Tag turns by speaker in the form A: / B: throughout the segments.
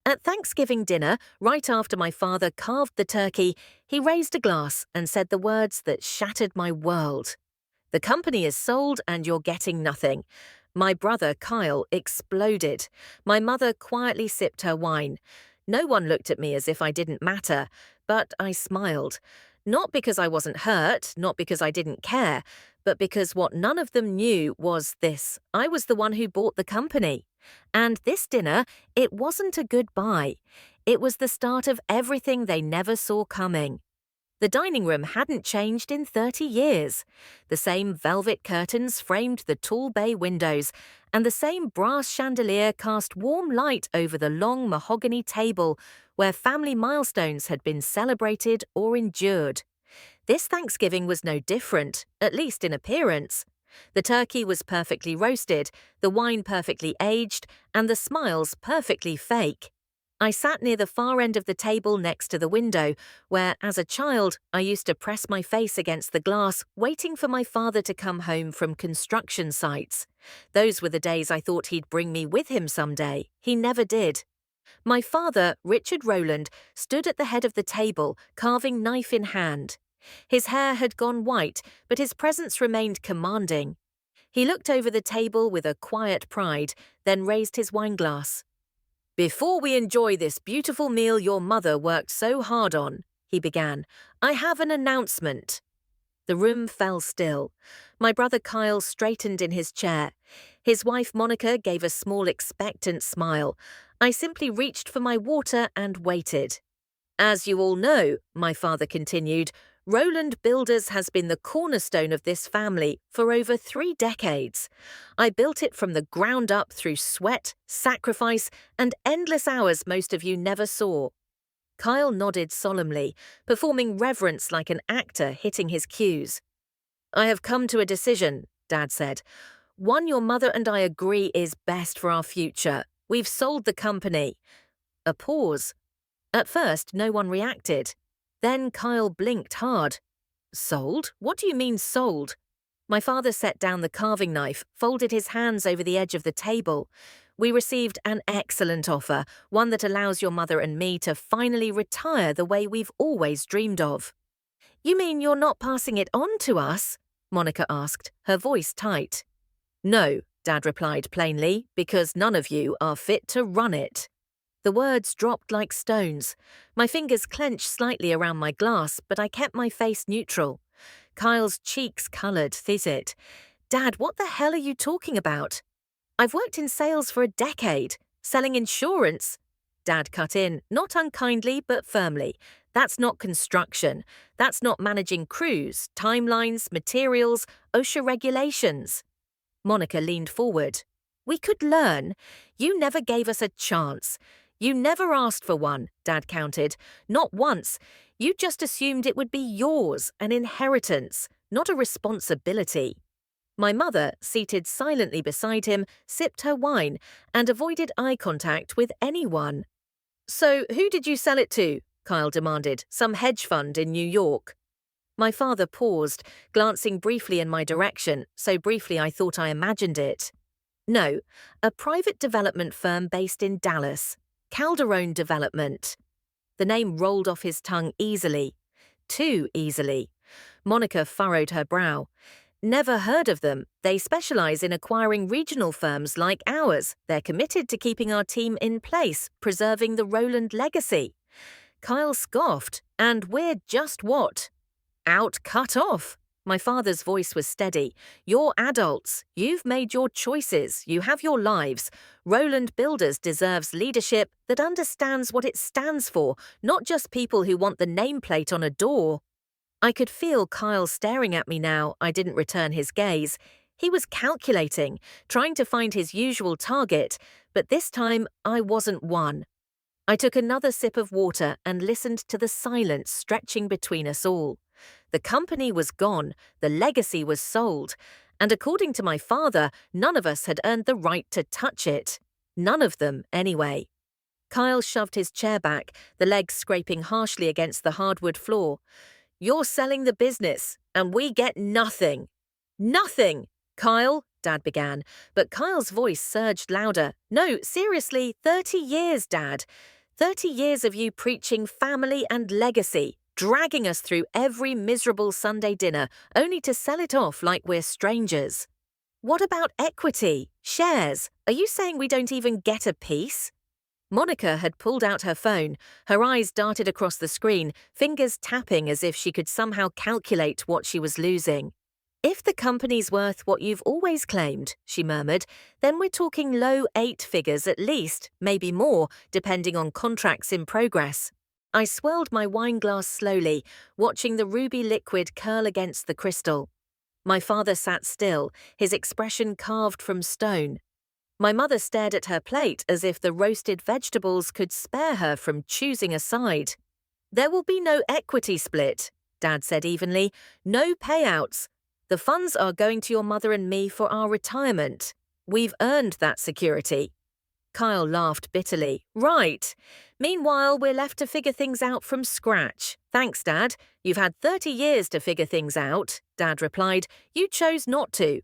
A: At Thanksgiving dinner, right after my father carved the turkey, he raised a glass and said the words that shattered my world. "The company is sold and you're getting nothing." My brother, Kyle, exploded. My mother quietly sipped her wine. No one looked at me as if I didn't matter, but I smiled. Not because I wasn't hurt, not because I didn't care, but because what none of them knew was this: I was the one who bought the company. And this dinner, it wasn't a goodbye. It was the start of everything they never saw coming. The dining room hadn't changed in 30 years. The same velvet curtains framed the tall bay windows, and the same brass chandelier cast warm light over the long mahogany table where family milestones had been celebrated or endured. This Thanksgiving was no different, at least in appearance. The turkey was perfectly roasted, the wine perfectly aged, and the smiles perfectly fake. I sat near the far end of the table next to the window, where, as a child, I used to press my face against the glass, waiting for my father to come home from construction sites. Those were the days I thought he'd bring me with him someday. He never did. My father, Richard Rowland, stood at the head of the table, carving knife in hand. His hair had gone white, but his presence remained commanding. He looked over the table with a quiet pride, then raised his wineglass. "Before we enjoy this beautiful meal your mother worked so hard on," he began, "I have an announcement." The room fell still. My brother Kyle straightened in his chair. His wife Monica gave a small expectant smile. I simply reached for my water and waited. "As you all know," my father continued, "Rowland Builders has been the cornerstone of this family for over 3 decades. I built it from the ground up through sweat, sacrifice, and endless hours most of you never saw." Kyle nodded solemnly, performing reverence like an actor hitting his cues. "I have come to a decision," Dad said. "One your mother and I agree is best for our future. We've sold the company." A pause. At first, no one reacted. Then Kyle blinked hard. "Sold? What do you mean sold?" My father set down the carving knife, folded his hands over the edge of the table. "We received an excellent offer, one that allows your mother and me to finally retire the way we've always dreamed of." "You mean you're not passing it on to us?" Monica asked, her voice tight. "No," Dad replied plainly, "because none of you are fit to run it." The words dropped like stones. My fingers clenched slightly around my glass, but I kept my face neutral. Kyle's cheeks coloured, thizzed. "Dad, what the hell are you talking about?" "I've worked in sales for a decade, selling insurance." Dad cut in, not unkindly but firmly. "That's not construction. That's not managing crews, timelines, materials, OSHA regulations." Monica leaned forward. "We could learn. You never gave us a chance. You never asked for one," Dad countered. "Not once. You just assumed it would be yours, an inheritance, not a responsibility." My mother, seated silently beside him, sipped her wine and avoided eye contact with anyone. "So who did you sell it to?" Kyle demanded. "Some hedge fund in New York?" My father paused, glancing briefly in my direction, so briefly I thought I imagined it. "No, a private development firm based in Dallas. Calderon Development." The name rolled off his tongue easily. Too easily. Monica furrowed her brow. "Never heard of them. They specialize in acquiring regional firms like ours. They're committed to keeping our team in place, preserving the Rowland legacy." Kyle scoffed. "And we're just what?" "Out, cut off." My father's voice was steady. "You're adults. You've made your choices. You have your lives. Rowland Builders deserves leadership that understands what it stands for, not just people who want the nameplate on a door." I could feel Kyle staring at me now. I didn't return his gaze. He was calculating, trying to find his usual target, but this time I wasn't one. I took another sip of water and listened to the silence stretching between us all. The company was gone, the legacy was sold, and according to my father, none of us had earned the right to touch it. None of them, anyway. Kyle shoved his chair back, the legs scraping harshly against the hardwood floor. "You're selling the business, and we get nothing." "Nothing!" "Kyle," Dad began, but Kyle's voice surged louder. "No, seriously, 30 years, Dad. 30 years of you preaching family and legacy, dragging us through every miserable Sunday dinner, only to sell it off like we're strangers. What about equity? Shares? Are you saying we don't even get a piece? Monica had pulled out her phone. Her eyes darted across the screen, fingers tapping as if she could somehow calculate what she was losing. If the company's worth what you've always claimed, she murmured, then we're talking low 8 figures at least, maybe more, depending on contracts in progress. I swirled my wine glass slowly, watching the ruby liquid curl against the crystal. My father sat still, his expression carved from stone. My mother stared at her plate as if the roasted vegetables could spare her from choosing a side. There will be no equity split, Dad said evenly, no payouts. The funds are going to your mother and me for our retirement. We've earned that security. Kyle laughed bitterly. Right. Meanwhile, we're left to figure things out from scratch. Thanks, Dad. You've had 30 years to figure things out, Dad replied. You chose not to.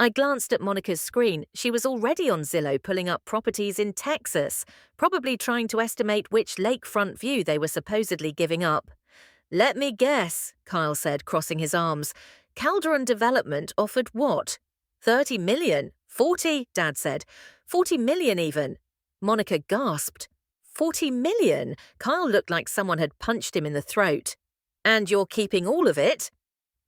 A: I glanced at Monica's screen. She was already on Zillow pulling up properties in Texas, probably trying to estimate which lakefront view they were supposedly giving up. Let me guess, Kyle said, crossing his arms. Calderon Development offered what? 30 million? 40, Dad said. 40 million even. Monica gasped. 40 million? Kyle looked like someone had punched him in the throat. And you're keeping all of it?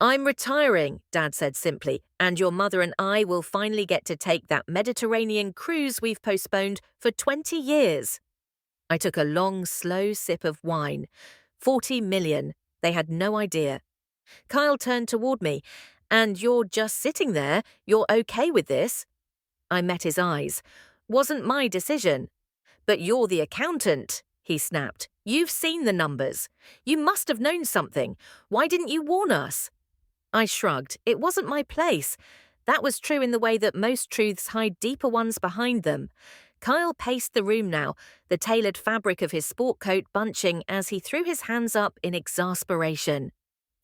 A: I'm retiring, Dad said simply, and your mother and I will finally get to take that Mediterranean cruise we've postponed for 20 years. I took a long, slow sip of wine. 40 million. They had no idea. Kyle turned toward me. And you're just sitting there? You're okay with this? I met his eyes. Wasn't my decision. But you're the accountant, he snapped. You've seen the numbers. You must have known something. Why didn't you warn us? I shrugged. It wasn't my place. That was true in the way that most truths hide deeper ones behind them. Kyle paced the room now, the tailored fabric of his sport coat bunching as he threw his hands up in exasperation.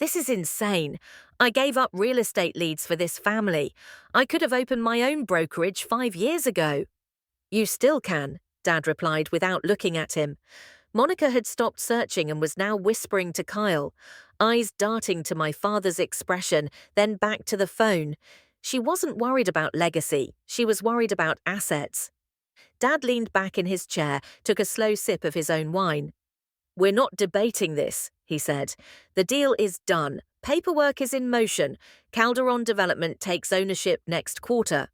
A: This is insane. I gave up real estate leads for this family. I could have opened my own brokerage 5 years ago. You still can, Dad replied without looking at him. Monica had stopped searching and was now whispering to Kyle, eyes darting to my father's expression, then back to the phone. She wasn't worried about legacy. She was worried about assets. Dad leaned back in his chair, took a slow sip of his own wine. We're not debating this, he said. The deal is done. Paperwork is in motion. Calderon Development takes ownership next quarter.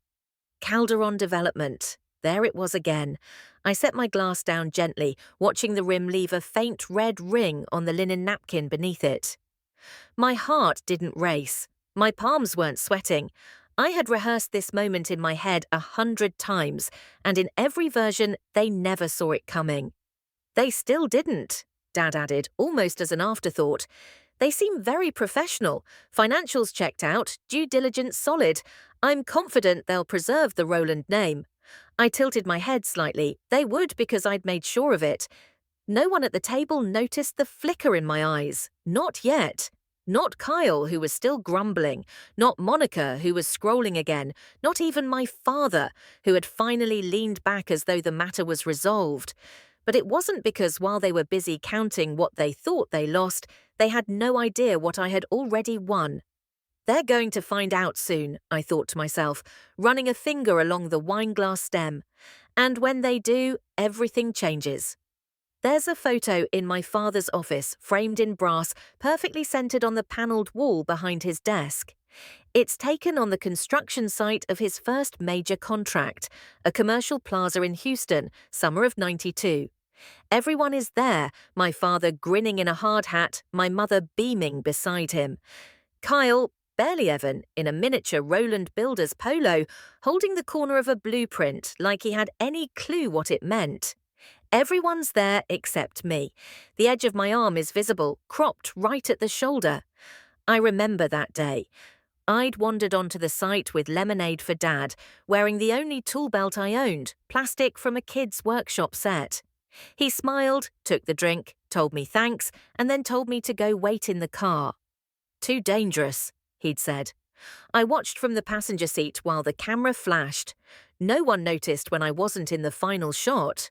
A: Calderon Development. There it was again. I set my glass down gently, watching the rim leave a faint red ring on the linen napkin beneath it. My heart didn't race. My palms weren't sweating. I had rehearsed this moment in my head 100 times, and in every version, they never saw it coming. They still didn't, Dad added, almost as an afterthought. They seem very professional. Financials checked out, due diligence solid. I'm confident they'll preserve the Roland name. I tilted my head slightly. They would because I'd made sure of it. No one at the table noticed the flicker in my eyes. Not yet. Not Kyle, who was still grumbling. Not Monica, who was scrolling again. Not even my father, who had finally leaned back as though the matter was resolved. But it wasn't because while they were busy counting what they thought they lost, they had no idea what I had already won. They're going to find out soon, I thought to myself, running a finger along the wineglass stem. And when they do, everything changes. There's a photo in my father's office, framed in brass, perfectly centered on the panelled wall behind his desk. It's taken on the construction site of his first major contract, a commercial plaza in Houston, summer of '92. Everyone is there, my father grinning in a hard hat, my mother beaming beside him. Kyle, barely Evan, in a miniature Roland Builders polo, holding the corner of a blueprint like he had any clue what it meant. Everyone's there except me. The edge of my arm is visible, cropped right at the shoulder. I remember that day. I'd wandered onto the site with lemonade for Dad, wearing the only tool belt I owned, plastic from a kid's workshop set. He smiled, took the drink, told me thanks, and then told me to go wait in the car. Too dangerous, he'd said. I watched from the passenger seat while the camera flashed. No one noticed when I wasn't in the final shot.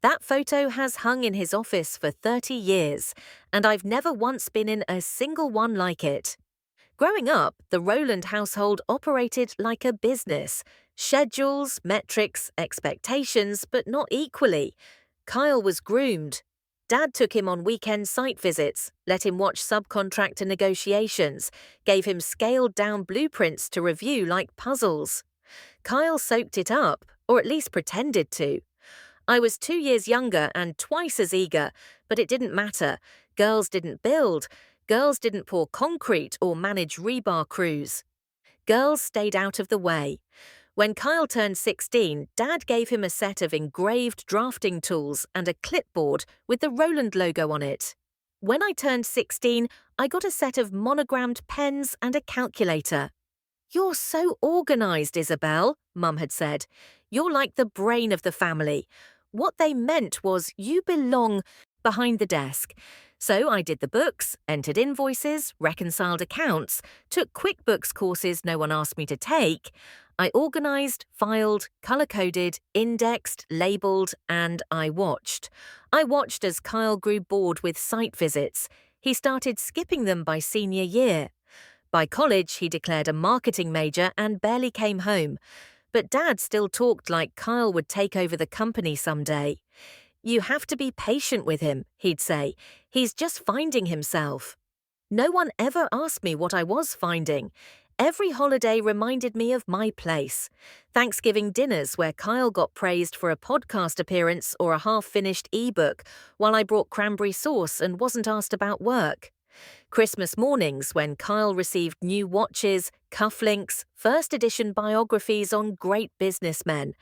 A: That photo has hung in his office for 30 years, and I've never once been in a single one like it. Growing up, the Rowland household operated like a business. Schedules, metrics, expectations, but not equally. Kyle was groomed. Dad took him on weekend site visits, let him watch subcontractor negotiations, gave him scaled-down blueprints to review like puzzles. Kyle soaked it up, or at least pretended to. I was 2 years younger and twice as eager, but it didn't matter. Girls didn't build. Girls didn't pour concrete or manage rebar crews. Girls stayed out of the way. When Kyle turned 16, Dad gave him a set of engraved drafting tools and a clipboard with the Rowland logo on it. When I turned 16, I got a set of monogrammed pens and a calculator. "You're so organized, Isabel," Mum had said. "You're like the brain of the family." What they meant was you belong behind the desk. So I did the books, entered invoices, reconciled accounts, took QuickBooks courses no one asked me to take. I organized, filed, color-coded, indexed, labeled, and I watched. I watched as Kyle grew bored with site visits. He started skipping them by senior year. By college, he declared a marketing major and barely came home. But Dad still talked like Kyle would take over the company someday. "You have to be patient with him," he'd say. "He's just finding himself." No one ever asked me what I was finding. Every holiday reminded me of my place. Thanksgiving dinners where Kyle got praised for a podcast appearance or a half-finished e-book, while I brought cranberry sauce and wasn't asked about work. Christmas mornings when Kyle received new watches, cufflinks, first edition biographies on great businessmen.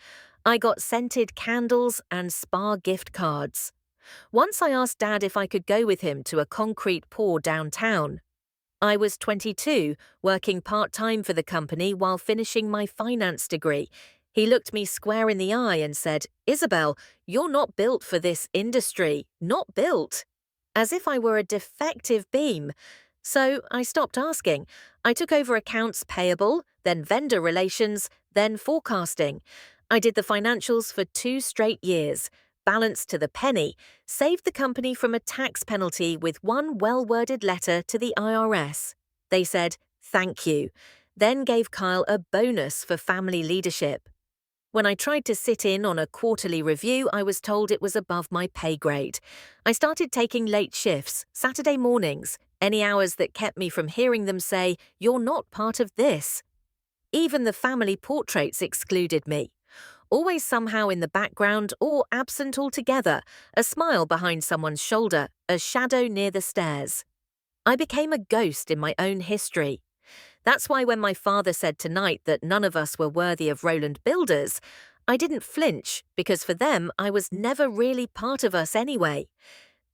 A: I got scented candles and spa gift cards. Once I asked Dad if I could go with him to a concrete pour downtown. I was 22, working part-time for the company while finishing my finance degree. He looked me square in the eye and said, "Isabel, you're not built for this industry. Not built." As if I were a defective beam. So I stopped asking. I took over accounts payable, then vendor relations, then forecasting. I did the financials for 2 straight years, balanced to the penny, saved the company from a tax penalty with one well-worded letter to the IRS. They said, "Thank you," then gave Kyle a bonus for family leadership. When I tried to sit in on a quarterly review, I was told it was above my pay grade. I started taking late shifts, Saturday mornings, any hours that kept me from hearing them say, "You're not part of this." Even the family portraits excluded me. Always somehow in the background or absent altogether, a smile behind someone's shoulder, a shadow near the stairs. I became a ghost in my own history. That's why when my father said tonight that none of us were worthy of Rowland Builders, I didn't flinch, because for them I was never really part of us anyway.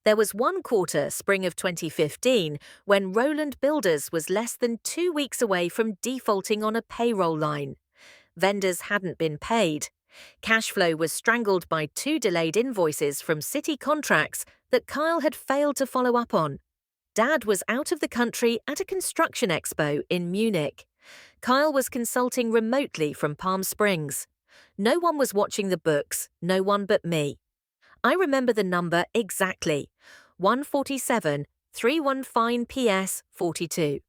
A: There was one quarter, spring of 2015, when Rowland Builders was less than 2 weeks away from defaulting on a payroll line. Vendors hadn't been paid. Cash flow was strangled by 2 delayed invoices from city contracts that Kyle had failed to follow up on. Dad was out of the country at a construction expo in Munich. Kyle was consulting remotely from Palm Springs. No one was watching the books, no one but me. I remember the number exactly, 147 315 PS 42.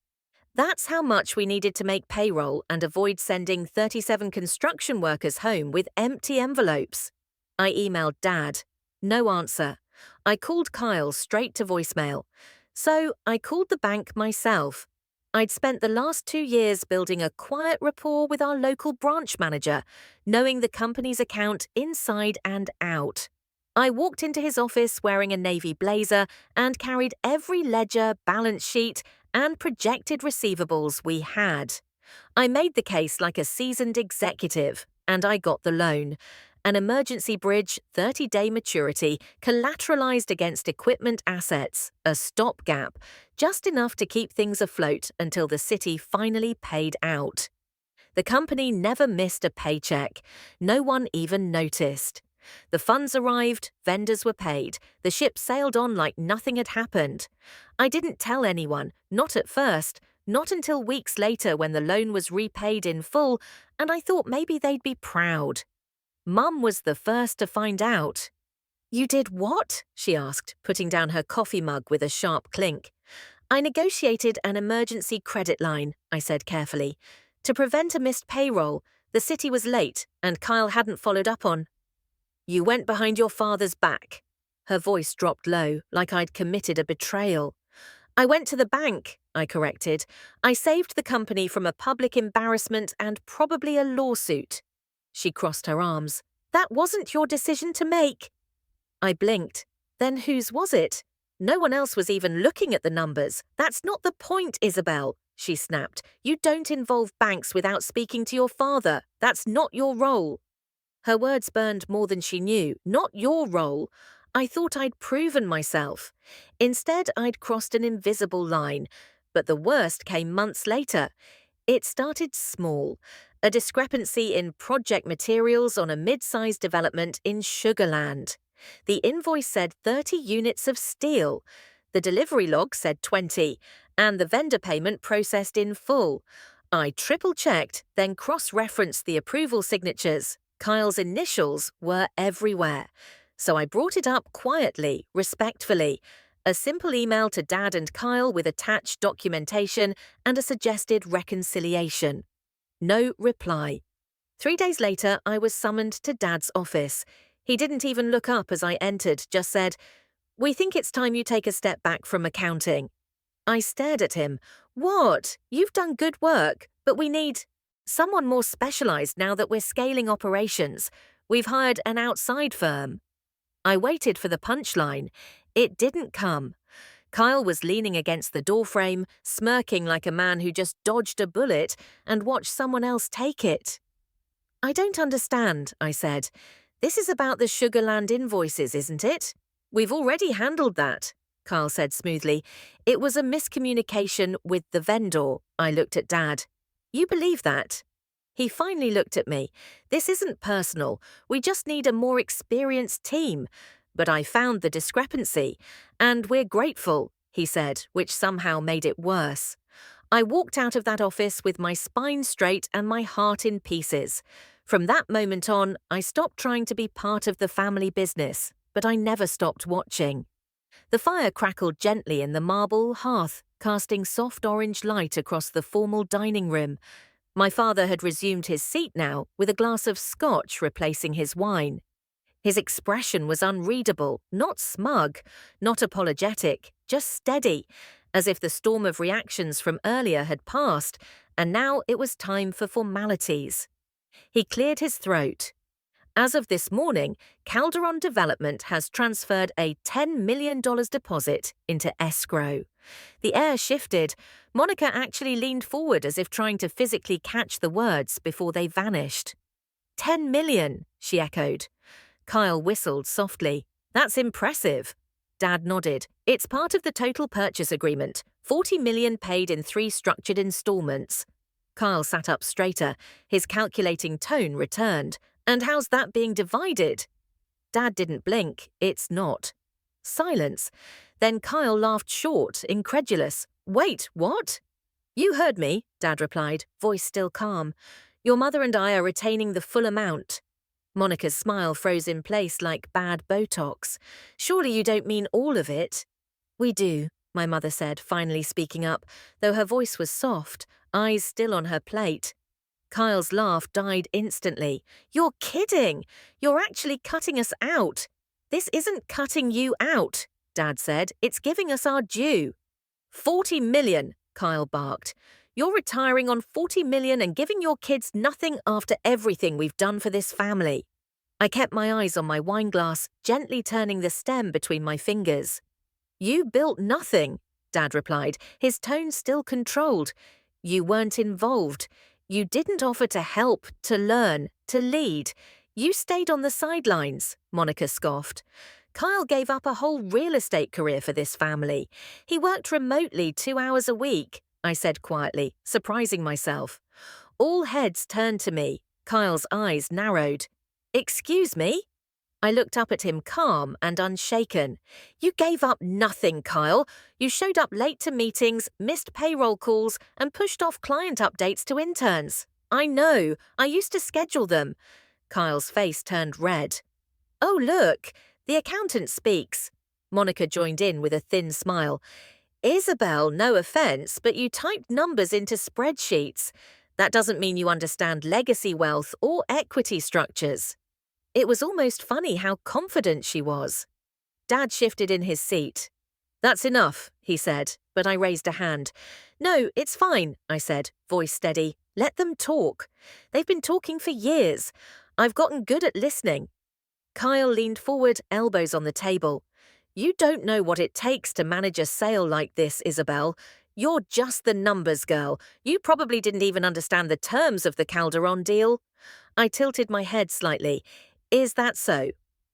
A: That's how much we needed to make payroll and avoid sending 37 construction workers home with empty envelopes. I emailed Dad. No answer. I called Kyle straight to voicemail. So I called the bank myself. I'd spent the last 2 years building a quiet rapport with our local branch manager, knowing the company's account inside and out. I walked into his office wearing a navy blazer and carried every ledger, balance sheet, and projected receivables we had. I made the case like a seasoned executive, and I got the loan. An emergency bridge, 30-day maturity, collateralized against equipment assets, a stopgap, just enough to keep things afloat until the city finally paid out. The company never missed a paycheck. No one even noticed. The funds arrived, vendors were paid, the ship sailed on like nothing had happened. I didn't tell anyone, not at first, not until weeks later when the loan was repaid in full, and I thought maybe they'd be proud. Mum was the first to find out. You did what? She asked, putting down her coffee mug with a sharp clink. I negotiated an emergency credit line, I said carefully. To prevent a missed payroll, the city was late and Kyle hadn't followed up on. You went behind your father's back. Her voice dropped low, like I'd committed a betrayal. I went to the bank, I corrected. I saved the company from a public embarrassment and probably a lawsuit. She crossed her arms. That wasn't your decision to make. I blinked. Then whose was it? No one else was even looking at the numbers. That's not the point, Isabel, she snapped. You don't involve banks without speaking to your father. That's not your role. Her words burned more than she knew. Not your role. I thought I'd proven myself. Instead, I'd crossed an invisible line. But the worst came months later. It started small. A discrepancy in project materials on a mid-sized development in Sugarland. The invoice said 30 units of steel. The delivery log said 20, and the vendor payment processed in full. I triple-checked, then cross-referenced the approval signatures. Kyle's initials were everywhere. So I brought it up quietly, respectfully. A simple email to Dad and Kyle with attached documentation and a suggested reconciliation. No reply. 3 days later, I was summoned to Dad's office. He didn't even look up as I entered, just said, "We think it's time you take a step back from accounting." I stared at him. What? You've done good work, but we need someone more specialized now that we're scaling operations. We've hired an outside firm. I waited for the punchline. It didn't come. Kyle was leaning against the doorframe, smirking like a man who just dodged a bullet and watched someone else take it. I don't understand, I said. This is about the Sugarland invoices, isn't it? We've already handled that, Kyle said smoothly. It was a miscommunication with the vendor. I looked at Dad. You believe that? He finally looked at me. This isn't personal. We just need a more experienced team. But I found the discrepancy. And we're grateful, he said, which somehow made it worse. I walked out of that office with my spine straight and my heart in pieces. From that moment on, I stopped trying to be part of the family business, but I never stopped watching. The fire crackled gently in the marble hearth, casting soft orange light across the formal dining room. My father had resumed his seat now, with a glass of scotch replacing his wine. His expression was unreadable, not smug, not apologetic, just steady, as if the storm of reactions from earlier had passed, and now it was time for formalities. He cleared his throat. As of this morning, Calderon Development has transferred a $10 million deposit into escrow. The air shifted. Monica actually leaned forward as if trying to physically catch the words before they vanished. 10 million, she echoed. Kyle whistled softly. That's impressive. Dad nodded. It's part of the total purchase agreement, 40 million paid in 3 structured installments. Kyle sat up straighter. His calculating tone returned. And how's that being divided? Dad didn't blink. It's not. Silence. Then Kyle laughed short, incredulous. Wait, what? You heard me, Dad replied, voice still calm. Your mother and I are retaining the full amount. Monica's smile froze in place like bad Botox. Surely you don't mean all of it? We do, my mother said, finally speaking up, though her voice was soft, eyes still on her plate. Kyle's laugh died instantly. You're kidding! You're actually cutting us out. This isn't cutting you out, Dad said. It's giving us our due. 40 million, Kyle barked. You're retiring on 40 million and giving your kids nothing after everything we've done for this family. I kept my eyes on my wine glass, gently turning the stem between my fingers. You built nothing, Dad replied, his tone still controlled. You weren't involved. You didn't offer to help, to learn, to lead. You stayed on the sidelines, Monica scoffed. Kyle gave up a whole real estate career for this family. He worked remotely 2 hours a week, I said quietly, surprising myself. All heads turned to me. Kyle's eyes narrowed. Excuse me? I looked up at him calm and unshaken. You gave up nothing, Kyle. You showed up late to meetings, missed payroll calls, and pushed off client updates to interns. I know. I used to schedule them. Kyle's face turned red. Oh, look. The accountant speaks. Monica joined in with a thin smile. Isabel, no offense, but you typed numbers into spreadsheets. That doesn't mean you understand legacy wealth or equity structures. It was almost funny how confident she was. Dad shifted in his seat. That's enough, he said, but I raised a hand. No, it's fine, I said, voice steady. Let them talk. They've been talking for years. I've gotten good at listening. Kyle leaned forward, elbows on the table. You don't know what it takes to manage a sale like this, Isabel. You're just the numbers girl. You probably didn't even understand the terms of the Calderon deal. I tilted my head slightly. Is that so?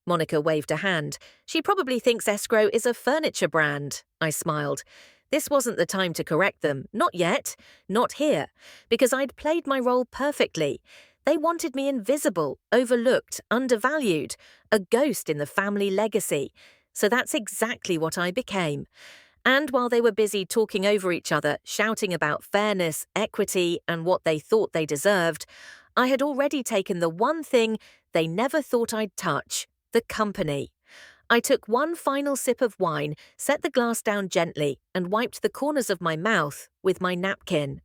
A: Monica waved a hand. She probably thinks escrow is a furniture brand. I smiled. This wasn't the time to correct them. Not yet. Not here. Because I'd played my role perfectly. They wanted me invisible, overlooked, undervalued, a ghost in the family legacy. So that's exactly what I became. And while they were busy talking over each other, shouting about fairness, equity, and what they thought they deserved, I had already taken the one thing they never thought I'd touch, the company. I took one final sip of wine, set the glass down gently, and wiped the corners of my mouth with my napkin.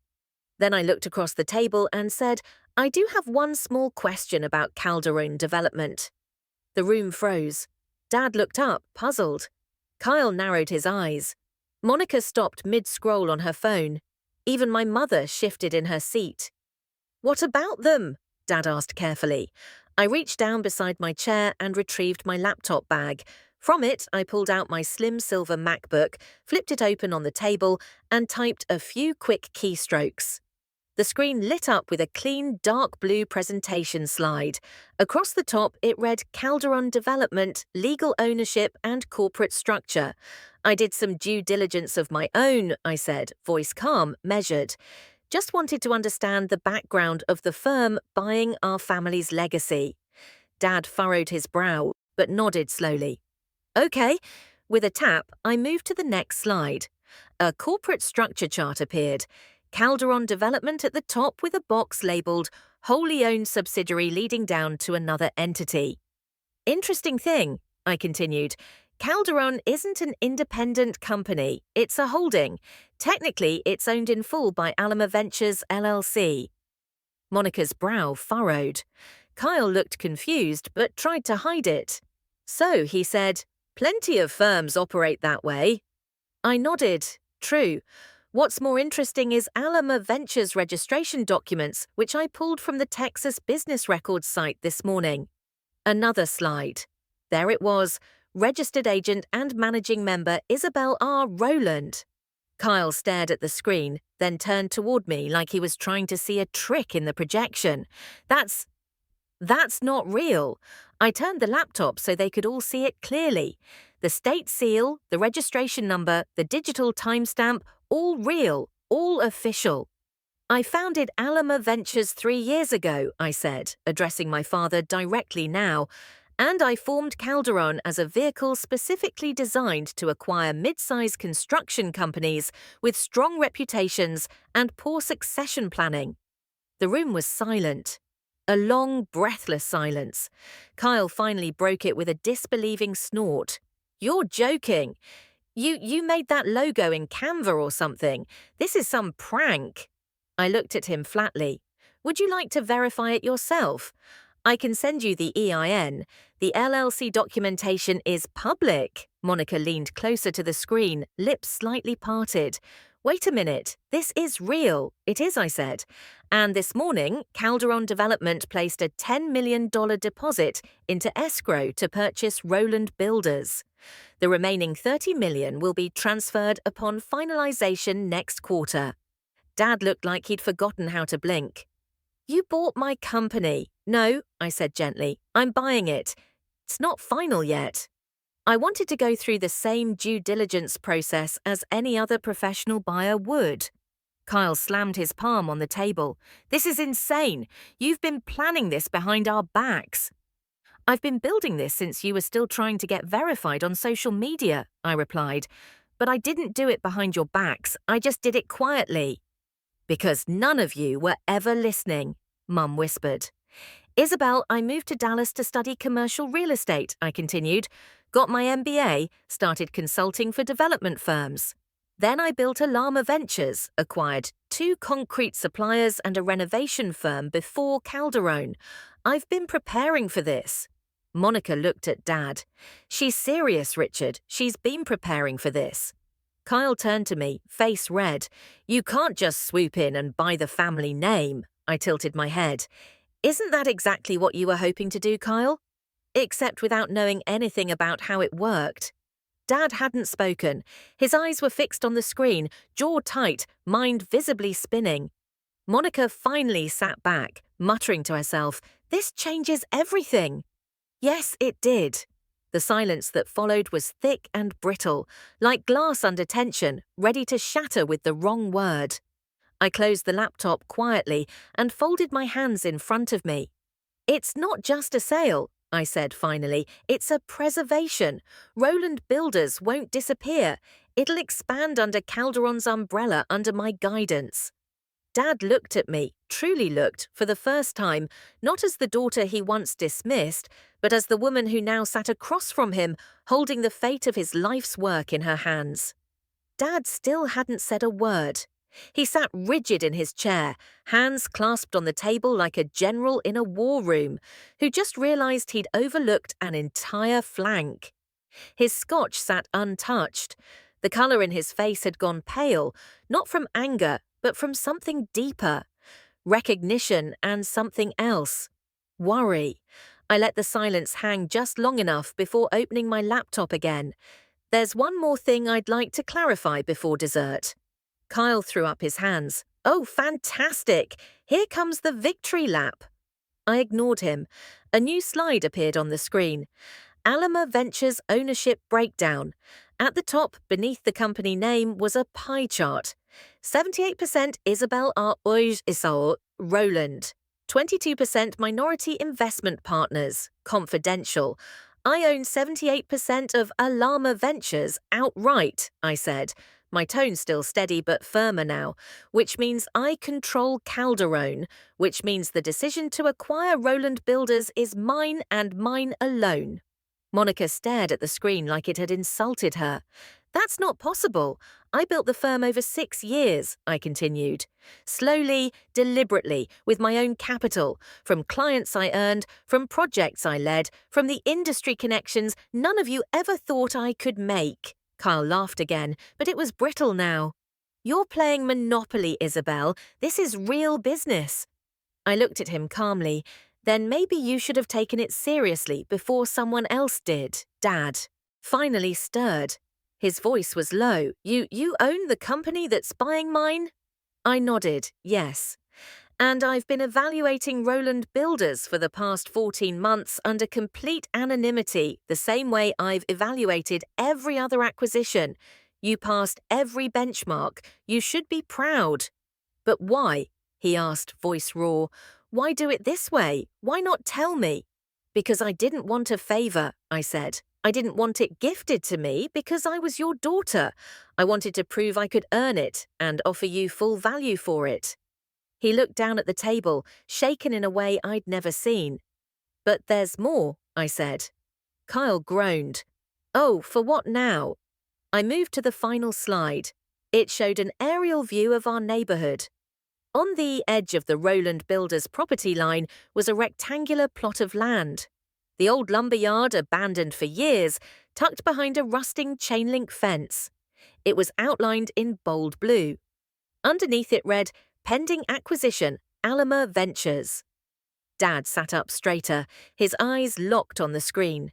A: Then I looked across the table and said, I do have one small question about Calderon development. The room froze. Dad looked up, puzzled. Kyle narrowed his eyes. Monica stopped mid-scroll on her phone. Even my mother shifted in her seat. What about them? Dad asked carefully. I reached down beside my chair and retrieved my laptop bag. From it, I pulled out my slim silver MacBook, flipped it open on the table, and typed a few quick keystrokes. The screen lit up with a clean, dark blue presentation slide. Across the top, it read Calderon Development, Legal Ownership and Corporate Structure. I did some due diligence of my own, I said, voice calm, measured. Just wanted to understand the background of the firm buying our family's legacy. Dad furrowed his brow, but nodded slowly. Okay. With a tap, I moved to the next slide. A corporate structure chart appeared. Calderon Development at the top with a box labelled wholly owned subsidiary leading down to another entity. Interesting thing, I continued. Calderon isn't an independent company. It's a holding. Technically, it's owned in full by Alama Ventures, LLC. Monica's brow furrowed. Kyle looked confused but tried to hide it. So, he said, plenty of firms operate that way. I nodded. True. What's more interesting is Alama Ventures registration documents, which I pulled from the Texas Business Records site this morning. Another slide. There it was, registered agent and managing member Isabel R. Rowland. Kyle stared at the screen, then turned toward me like he was trying to see a trick in the projection. That's not real. I turned the laptop so they could all see it clearly. The state seal, the registration number, the digital timestamp, all real, all official. I founded Alama Ventures 3 years ago, I said, addressing my father directly now, and I formed Calderon as a vehicle specifically designed to acquire mid-size construction companies with strong reputations and poor succession planning. The room was silent. A long, breathless silence. Kyle finally broke it with a disbelieving snort. You're joking. You made that logo in Canva or something. This is some prank. I looked at him flatly. Would you like to verify it yourself? I can send you the EIN. The LLC documentation is public. Monica leaned closer to the screen, lips slightly parted. Wait a minute. This is real. It is, I said. And this morning, Calderon Development placed a $10 million deposit into escrow to purchase Rowland Builders. The remaining $30 million will be transferred upon finalization next quarter. Dad looked like he'd forgotten how to blink. You bought my company. No, I said gently. I'm buying it. It's not final yet. I wanted to go through the same due diligence process as any other professional buyer would. Kyle slammed his palm on the table. This is insane. You've been planning this behind our backs. I've been building this since you were still trying to get verified on social media, I replied. But I didn't do it behind your backs. I just did it quietly. Because none of you were ever listening, Mum whispered. Isabel, I moved to Dallas to study commercial real estate, I continued. Got my MBA, started consulting for development firms. Then I built Alarma Ventures, acquired 2 concrete suppliers and a renovation firm before Calderone. I've been preparing for this. Monica looked at Dad. She's serious, Richard. She's been preparing for this. Kyle turned to me, face red. You can't just swoop in and buy the family name. I tilted my head. Isn't that exactly what you were hoping to do, Kyle? Except without knowing anything about how it worked. Dad hadn't spoken. His eyes were fixed on the screen, jaw tight, mind visibly spinning. Monica finally sat back, muttering to herself, "This changes everything." Yes, it did. The silence that followed was thick and brittle, like glass under tension, ready to shatter with the wrong word. I closed the laptop quietly and folded my hands in front of me. It's not just a sale, I said finally. It's a preservation. Roland Builders won't disappear. It'll expand under Calderon's umbrella under my guidance. Dad looked at me, truly looked, for the first time, not as the daughter he once dismissed, but as the woman who now sat across from him, holding the fate of his life's work in her hands. Dad still hadn't said a word. He sat rigid in his chair, hands clasped on the table like a general in a war room, who just realized he'd overlooked an entire flank. His scotch sat untouched. The colour in his face had gone pale, not from anger, but from something deeper. Recognition and something else. Worry. I let the silence hang just long enough before opening my laptop again. There's one more thing I'd like to clarify before dessert. Kyle threw up his hands. Oh, fantastic! Here comes the victory lap. I ignored him. A new slide appeared on the screen. Alarma Ventures Ownership Breakdown. At the top, beneath the company name, was a pie chart. 78% Isabel R. Isao, Roland. 22% Minority Investment Partners, Confidential. I own 78% of Alarma Ventures outright, I said. My tone still steady but firmer now, which means I control Calderone, which means the decision to acquire Roland Builders is mine and mine alone. Monica stared at the screen like it had insulted her. That's not possible. I built the firm over 6 years, I continued. Slowly, deliberately, with my own capital, from clients I earned, from projects I led, from the industry connections none of you ever thought I could make. Kyle laughed again, but it was brittle now. You're playing Monopoly, Isabel. This is real business. I looked at him calmly. Then maybe you should have taken it seriously before someone else did, Dad. Finally stirred. His voice was low. You own the company that's buying mine? I nodded, yes. And I've been evaluating Roland Builders for the past 14 months under complete anonymity, the same way I've evaluated every other acquisition. You passed every benchmark. You should be proud. But why? He asked, voice raw. Why do it this way? Why not tell me? Because I didn't want a favor, I said. I didn't want it gifted to me because I was your daughter. I wanted to prove I could earn it and offer you full value for it. He looked down at the table, shaken in a way I'd never seen. But there's more, I said. Kyle groaned. Oh, for what now? I moved to the final slide. It showed an aerial view of our neighborhood. On the edge of the Roland Builders property line was a rectangular plot of land. The old lumberyard, abandoned for years, tucked behind a rusting chain-link fence. It was outlined in bold blue. Underneath it read, Pending Acquisition, Alarma Ventures. Dad sat up straighter, his eyes locked on the screen.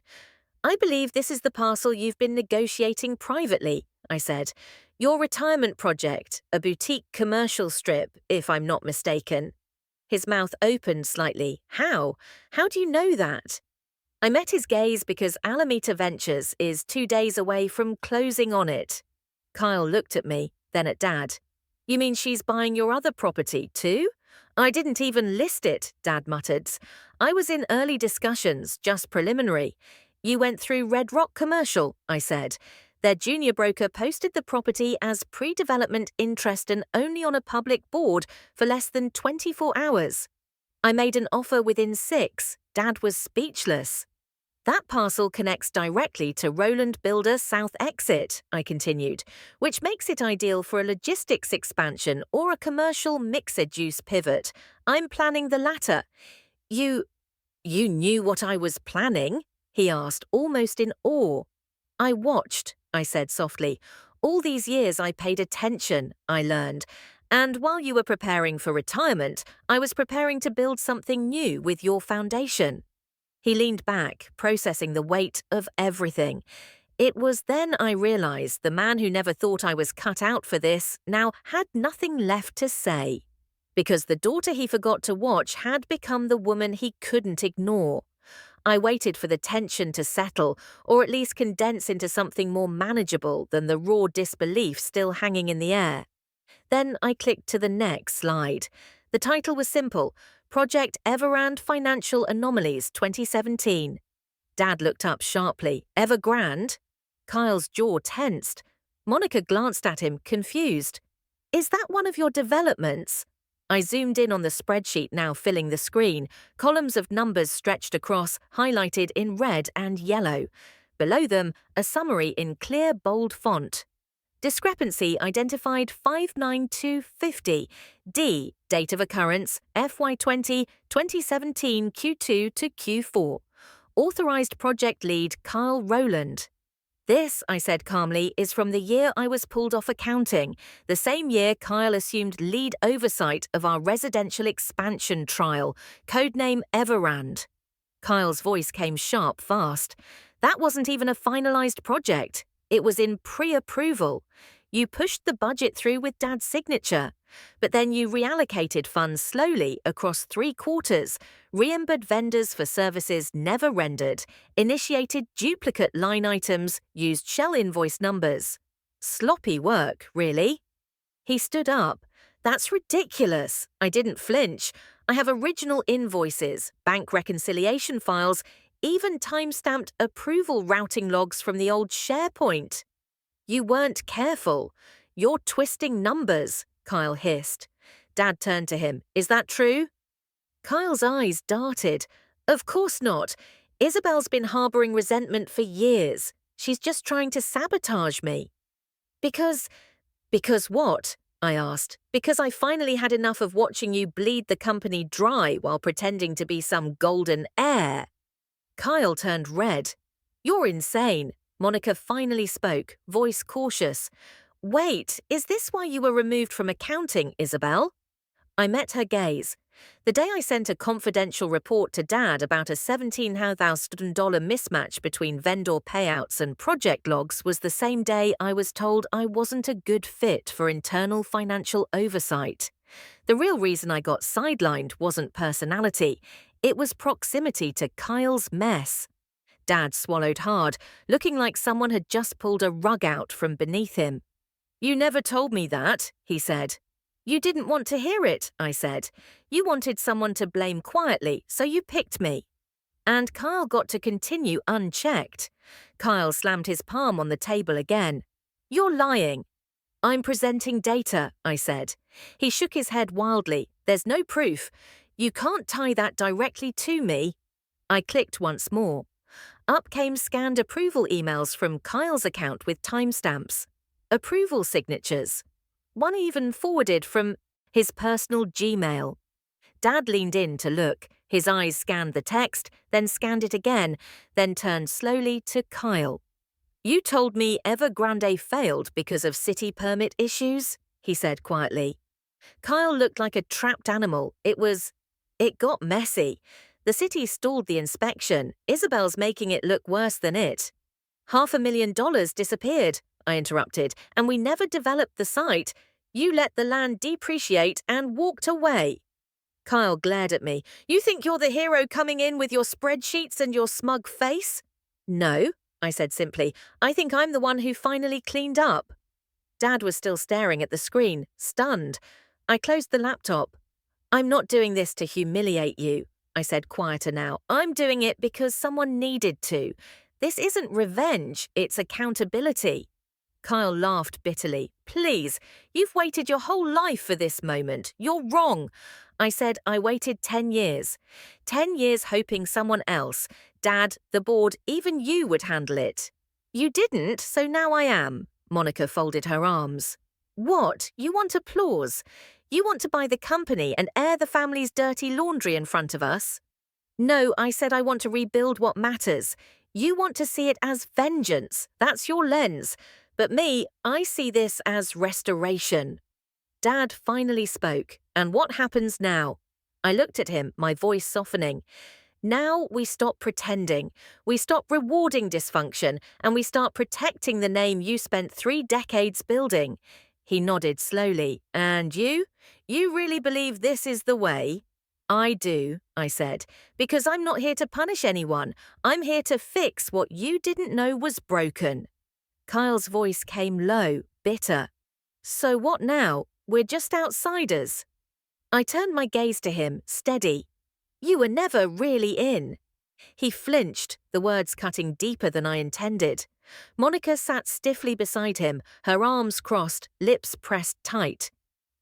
A: I believe this is the parcel you've been negotiating privately, I said. Your retirement project, a boutique commercial strip, if I'm not mistaken. His mouth opened slightly. How? How do you know that? I met his gaze because Alameda Ventures is 2 days away from closing on it. Kyle looked at me, then at Dad. You mean she's buying your other property, too? I didn't even list it, Dad muttered. I was in early discussions, just preliminary. You went through Red Rock Commercial, I said. Their junior broker posted the property as pre-development interest and only on a public board for less than 24 hours. I made an offer within 6. Dad was speechless. That parcel connects directly to Roland Builder South Exit, I continued, which makes it ideal for a logistics expansion or a commercial mixed-use pivot. I'm planning the latter. You knew what I was planning? He asked, almost in awe. I watched, I said softly. All these years I paid attention, I learned. And while you were preparing for retirement, I was preparing to build something new with your foundation. He leaned back, processing the weight of everything. It was then I realized the man who never thought I was cut out for this now had nothing left to say. Because the daughter he forgot to watch had become the woman he couldn't ignore. I waited for the tension to settle, or at least condense into something more manageable than the raw disbelief still hanging in the air. Then I clicked to the next slide. The title was simple: Project Evergrande Financial Anomalies 2017. Dad looked up sharply. Evergrande? Kyle's jaw tensed. Monica glanced at him, confused. Is that one of your developments? I zoomed in on the spreadsheet now filling the screen, columns of numbers stretched across, highlighted in red and yellow. Below them, a summary in clear, bold font. Discrepancy identified 59250. D. Date of occurrence FY20 2017 Q2 to Q4. Authorized project lead Kyle Rowland. This, I said calmly, is from the year I was pulled off accounting, the same year Kyle assumed lead oversight of our residential expansion trial, codename Evergrande. Kyle's voice came sharp fast. That wasn't even a finalized project. It was in pre-approval. You pushed the budget through with Dad's signature, but then you reallocated funds slowly across 3 quarters, reimbursed vendors for services never rendered, initiated duplicate line items, used shell invoice numbers. Sloppy work, really. He stood up. That's ridiculous. I didn't flinch. I have original invoices, bank reconciliation files, even time-stamped approval routing logs from the old SharePoint. You weren't careful. You're twisting numbers, Kyle hissed. Dad turned to him. Is that true? Kyle's eyes darted. Of course not. Isabel's been harboring resentment for years. She's just trying to sabotage me. Because what? I asked. Because I finally had enough of watching you bleed the company dry while pretending to be some golden heir. Kyle turned red. You're insane. Monica finally spoke, voice cautious. Wait, is this why you were removed from accounting, Isabel? I met her gaze. The day I sent a confidential report to Dad about a $17,000 mismatch between vendor payouts and project logs was the same day I was told I wasn't a good fit for internal financial oversight. The real reason I got sidelined wasn't personality. It was proximity to Kyle's mess. Dad swallowed hard, looking like someone had just pulled a rug out from beneath him. You never told me that, he said. You didn't want to hear it, I said. You wanted someone to blame quietly, so you picked me. And Kyle got to continue unchecked. Kyle slammed his palm on the table again. You're lying. I'm presenting data, I said. He shook his head wildly. There's no proof. You can't tie that directly to me. I clicked once more. Up came scanned approval emails from Kyle's account with timestamps. Approval signatures. One even forwarded from his personal Gmail. Dad leaned in to look. His eyes scanned the text, then scanned it again, then turned slowly to Kyle. You told me Evergrande failed because of city permit issues, he said quietly. Kyle looked like a trapped animal. It got messy. The city stalled the inspection. Isabel's making it look worse than it. $500,000 disappeared, I interrupted, and we never developed the site. You let the land depreciate and walked away. Kyle glared at me. You think you're the hero coming in with your spreadsheets and your smug face? No, I said simply. I think I'm the one who finally cleaned up. Dad was still staring at the screen, stunned. I closed the laptop. I'm not doing this to humiliate you, I said quieter now. I'm doing it because someone needed to. This isn't revenge, it's accountability. Kyle laughed bitterly. Please, you've waited your whole life for this moment. You're wrong. I said I waited 10 years. 10 years hoping someone else, Dad, the board, even you would handle it. You didn't, so now I am. Monica folded her arms. What? You want applause? You want to buy the company and air the family's dirty laundry in front of us? No, I said I want to rebuild what matters. You want to see it as vengeance. That's your lens. But me, I see this as restoration. Dad finally spoke. And what happens now? I looked at him, my voice softening. Now we stop pretending. We stop rewarding dysfunction, and we start protecting the name you spent 3 decades building. He nodded slowly. And you? You really believe this is the way? I do, I said, because I'm not here to punish anyone. I'm here to fix what you didn't know was broken. Kyle's voice came low, bitter. So what now? We're just outsiders. I turned my gaze to him, steady. You were never really in. He flinched, the words cutting deeper than I intended. Monica sat stiffly beside him, her arms crossed, lips pressed tight.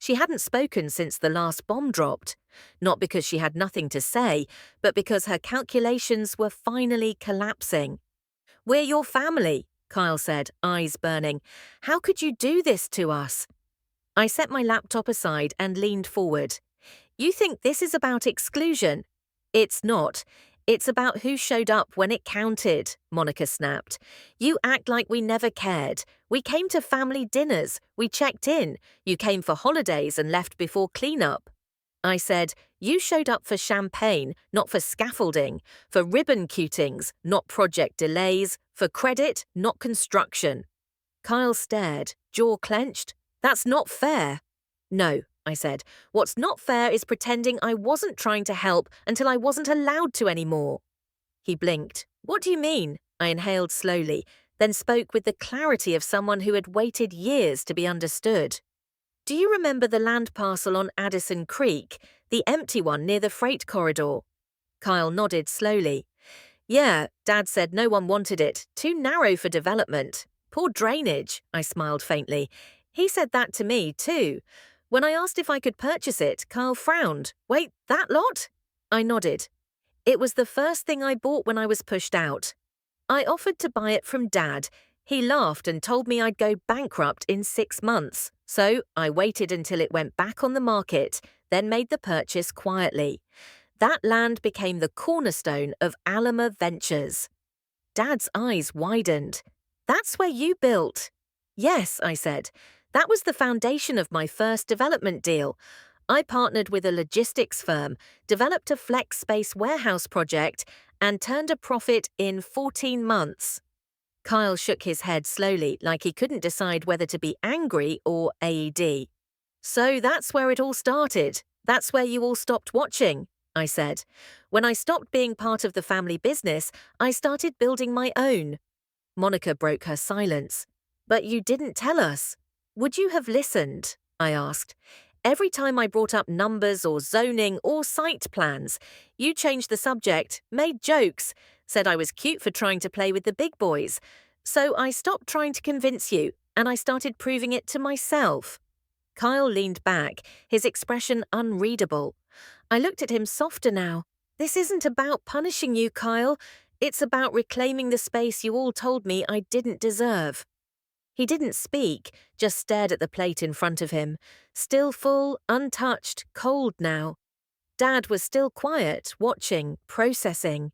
A: She hadn't spoken since the last bomb dropped. Not because she had nothing to say, but because her calculations were finally collapsing. We're your family, Kyle said, eyes burning. How could you do this to us? I set my laptop aside and leaned forward. You think this is about exclusion? It's not. It's about who showed up when it counted, Monica snapped. You act like we never cared. We came to family dinners. We checked in. You came for holidays and left before cleanup. I said, you showed up for champagne, not for scaffolding, for ribbon cutings, not project delays, for credit, not construction. Kyle stared, jaw clenched. That's not fair. No, I said. What's not fair is pretending I wasn't trying to help until I wasn't allowed to anymore. He blinked. What do you mean? I inhaled slowly, then spoke with the clarity of someone who had waited years to be understood. Do you remember the land parcel on Addison Creek, the empty one near the freight corridor? Kyle nodded slowly. Yeah, Dad said no one wanted it, too narrow for development. Poor drainage, I smiled faintly. He said that to me, too. When I asked if I could purchase it, Kyle frowned. Wait, that lot? I nodded. It was the first thing I bought when I was pushed out. I offered to buy it from Dad. He laughed and told me I'd go bankrupt in 6 months. So I waited until it went back on the market, then made the purchase quietly. That land became the cornerstone of Alama Ventures. Dad's eyes widened. That's where you built? Yes, I said. That was the foundation of my first development deal. I partnered with a logistics firm, developed a flex space warehouse project, and turned a profit in 14 months. Kyle shook his head slowly, like he couldn't decide whether to be angry or AED. So that's where it all started. That's where you all stopped watching, I said. When I stopped being part of the family business, I started building my own. Monica broke her silence. But you didn't tell us. Would you have listened? I asked. Every time I brought up numbers or zoning or site plans, you changed the subject, made jokes, said I was cute for trying to play with the big boys. So I stopped trying to convince you, and I started proving it to myself. Kyle leaned back, his expression unreadable. I looked at him softer now. This isn't about punishing you, Kyle. It's about reclaiming the space you all told me I didn't deserve. He didn't speak, just stared at the plate in front of him. Still full, untouched, cold now. Dad was still quiet, watching, processing.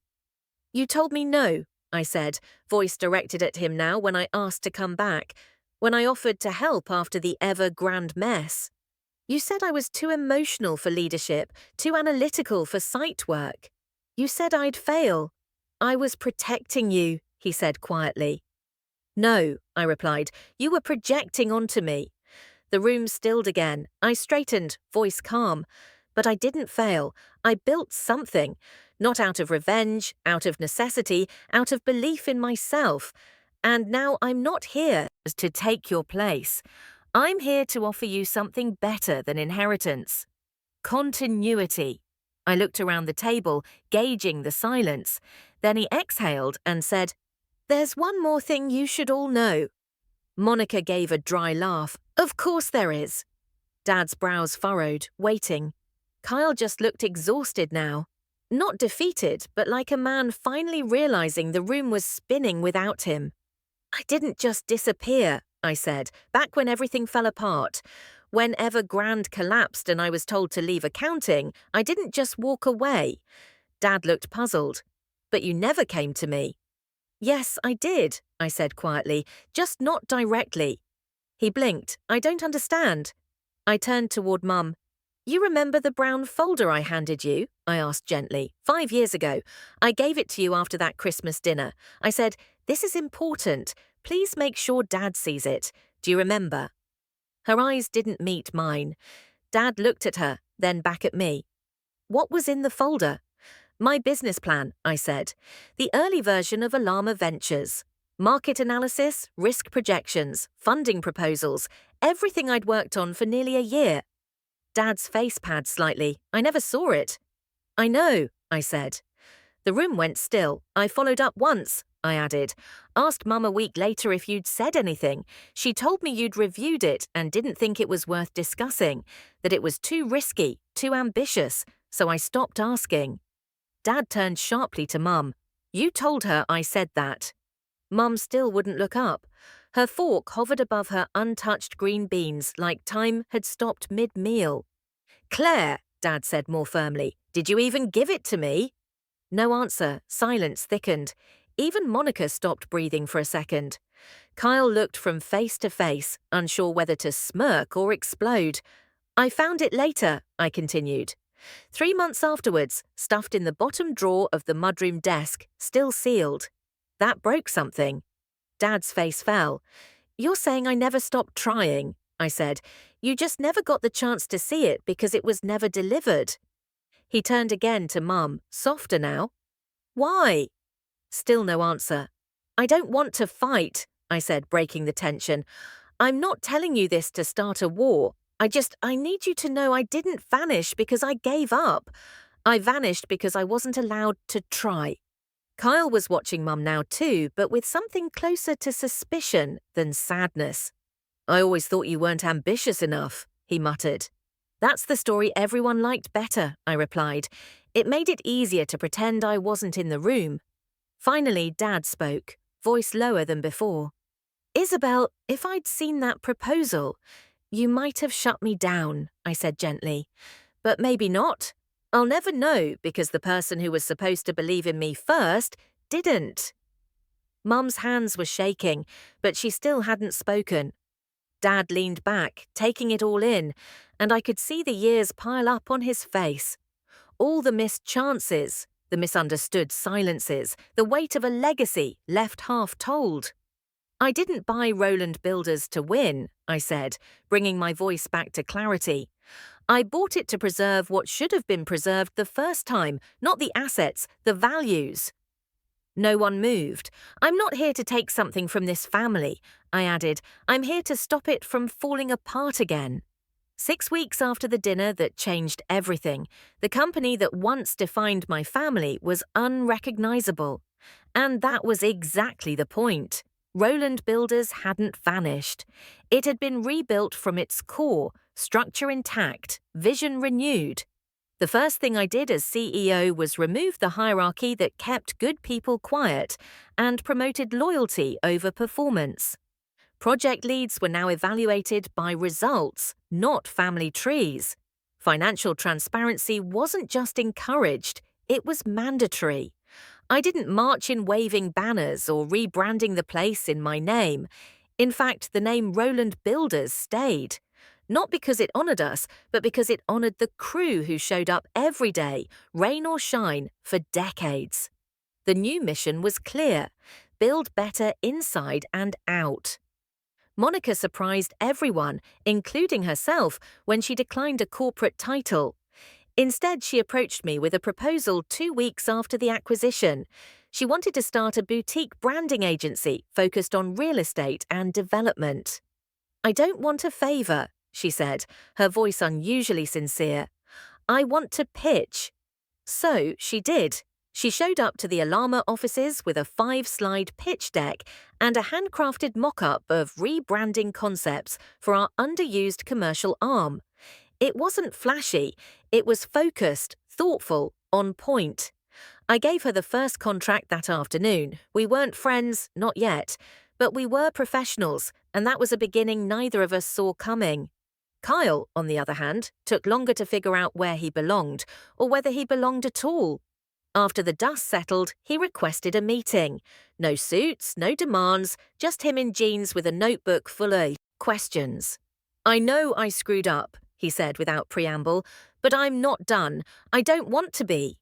A: You told me no, I said, voice directed at him now when I asked to come back, when I offered to help after the ever-grand mess. You said I was too emotional for leadership, too analytical for site work. You said I'd fail. I was protecting you, he said quietly. No, I replied, you were projecting onto me. The room stilled again. I straightened, voice calm. But I didn't fail. I built something. Not out of revenge, out of necessity, out of belief in myself. And now I'm not here to take your place. I'm here to offer you something better than inheritance. Continuity. I looked around the table, gauging the silence. Then he exhaled and said, There's one more thing you should all know. Monica gave a dry laugh. Of course there is. Dad's brows furrowed, waiting. Kyle just looked exhausted now. Not defeated, but like a man finally realizing the room was spinning without him. I didn't just disappear, I said, back when everything fell apart. When Evergrande collapsed and I was told to leave accounting, I didn't just walk away. Dad looked puzzled. But you never came to me. Yes, I did, I said quietly, just not directly. He blinked. I don't understand. I turned toward Mum. You remember the brown folder I handed you? I asked gently. 5 years ago. I gave it to you after that Christmas dinner. I said, this is important. Please make sure Dad sees it. Do you remember? Her eyes didn't meet mine. Dad looked at her, then back at me. What was in the folder? My business plan, I said. The early version of Alarma Ventures. Market analysis, risk projections, funding proposals, everything I'd worked on for nearly a year. Dad's face padded slightly. I never saw it. I know, I said. The room went still. I followed up once, I added. Asked Mum a week later if you'd said anything. She told me you'd reviewed it and didn't think it was worth discussing, that it was too risky, too ambitious, so I stopped asking. Dad turned sharply to Mum. You told her I said that. Mum still wouldn't look up. Her fork hovered above her untouched green beans like time had stopped mid-meal. Claire, Dad said more firmly, did you even give it to me? No answer. Silence thickened. Even Monica stopped breathing for a second. Kyle looked from face to face, unsure whether to smirk or explode. I found it later, I continued. 3 months afterwards, stuffed in the bottom drawer of the mudroom desk, still sealed. That broke something. Dad's face fell. You're saying I never stopped trying, I said. You just never got the chance to see it because it was never delivered. He turned again to Mum, softer now. Why? Still no answer. I don't want to fight, I said, breaking the tension. I'm not telling you this to start a war. I need you to know I didn't vanish because I gave up. I vanished because I wasn't allowed to try. Kyle was watching Mum now too, but with something closer to suspicion than sadness. I always thought you weren't ambitious enough, he muttered. That's the story everyone liked better, I replied. It made it easier to pretend I wasn't in the room. Finally, Dad spoke, voice lower than before. Isabel, if I'd seen that proposal, you might have shut me down, I said gently. But maybe not. I'll never know because the person who was supposed to believe in me first didn't. Mum's hands were shaking, but she still hadn't spoken. Dad leaned back, taking it all in, and I could see the years pile up on his face. All the missed chances, the misunderstood silences, the weight of a legacy left half told. I didn't buy Roland Builders to win, I said, bringing my voice back to clarity. I bought it to preserve what should have been preserved the first time, not the assets, the values. No one moved. I'm not here to take something from this family, I added. I'm here to stop it from falling apart again. 6 weeks after the dinner that changed everything, the company that once defined my family was unrecognizable. And that was exactly the point. Roland Builders hadn't vanished. It had been rebuilt from its core, structure intact, vision renewed. The first thing I did as CEO was remove the hierarchy that kept good people quiet and promoted loyalty over performance. Project leads were now evaluated by results, not family trees. Financial transparency wasn't just encouraged, it was mandatory. I didn't march in waving banners or rebranding the place in my name. In fact, the name Roland Builders stayed. Not because it honoured us, but because it honoured the crew who showed up every day, rain or shine, for decades. The new mission was clear: build better inside and out. Monica surprised everyone, including herself, when she declined a corporate title. Instead, she approached me with a proposal 2 weeks after the acquisition. She wanted to start a boutique branding agency focused on real estate and development. I don't want a favour, she said, her voice unusually sincere. I want to pitch. So she did. She showed up to the Alarma offices with a 5-slide pitch deck and a handcrafted mock-up of rebranding concepts for our underused commercial arm. It wasn't flashy, it was focused, thoughtful, on point. I gave her the first contract that afternoon. We weren't friends, not yet, but we were professionals, and that was a beginning neither of us saw coming. Kyle, on the other hand, took longer to figure out where he belonged, or whether he belonged at all. After the dust settled, he requested a meeting. No suits, no demands, just him in jeans with a notebook full of questions. "I know I screwed up," he said without preamble, "but I'm not done. I don't want to be."